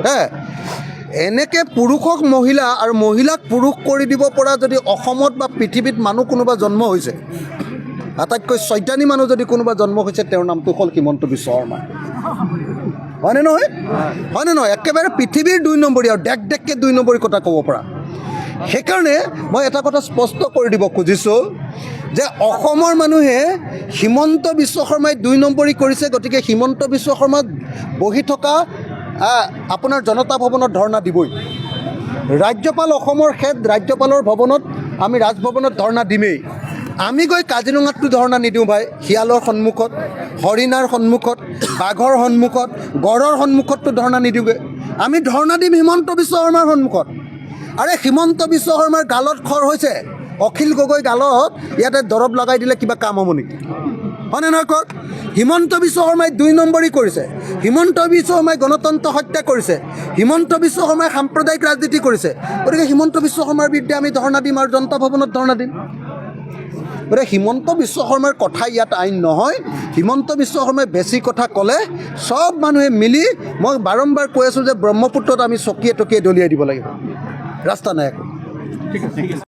হে এনেকৈ পুৰুষক মহিলা আৰু মহিলাক পুৰুষ কৰি দিব পৰা যদি অসমত বা পৃথিৱীত মানুহ কোনোবা জন্ম হৈছে, আটাইতকৈ চৈতানী মানুহ যদি কোনোবা জন্ম হৈছে, তেওঁৰ নামটো হ'ল হিমন্ত বিশ্ব শৰ্মা। হয়নে নহয়? হয়নে নহয়? একেবাৰে পৃথিৱীৰ 2 নম্বৰী আৰু ডেককৈ 2 নম্বৰী কথা ক'ব পৰা। সেইকাৰণে মই এটা কথা স্পষ্ট কৰি দিব খুজিছোঁ যে অসমৰ মানুহে হিমন্ত বিশ্ব শৰ্মাই 2 নম্বৰী কৰিছে, গতিকে হিমন্ত বিশ্ব শৰ্মাত বহি থকা আপোনাৰ জনতা ভৱনত ধৰ্ণা দিবই। ৰাজ্যপাল অসমৰ হেড, ৰাজ্যপালৰ ভৱনত আমি ৰাজভৱনত ধৰ্ণা দিমেই। আমি গৈ কাজিৰঙাততো ধৰ্ণা নিদিওঁ ভাই, শিয়ালৰ সন্মুখত, হৰিণাৰ সন্মুখত, বাঘৰ সন্মুখত, গড়ৰ সন্মুখততো ধৰ্ণা নিদিওঁগৈ। আমি ধৰ্ণা দিম হিমন্ত বিশ্ব শৰ্মাৰ সন্মুখত। আৰে হিমন্ত বিশ্ব শৰ্মাৰ গালত খৰ হৈছে, অখিল গগৈ গালত ইয়াতে দৰৱ লগাই দিলে কিবা কাম হ'ব নেকি? হয়নে নহয় কওক? হিমন্ত বিশ্ব শৰ্মাই 2 নম্বৰী কৰিছে, হিমন্ত বিশ্ব শৰ্মাই গণতন্ত্ৰ হত্যা কৰিছে, হিমন্ত বিশ্ব শৰ্মাই সাম্প্ৰদায়িক ৰাজনীতি কৰিছে। গতিকে হিমন্ত বিশ্ব শৰ্মাৰ বিৰুদ্ধে আমি ধৰ্ণা দিম আৰু জনতা ভৱনত ধৰ্ণা দিম। গতিকে হিমন্ত বিশ্ব শৰ্মাৰ কথা ইয়াত আইন নহয়। হিমন্ত বিশ্ব শৰ্মাই বেছি কথা ক'লে চব মানুহে মিলি, মই বাৰম্বাৰ কৈ আছোঁ যে ব্ৰহ্মপুত্ৰত আমি চকীয়ে টকীয়ে দলিয়াই দিব লাগিব, ৰাস্তা নাই একো। ঠিক আছে।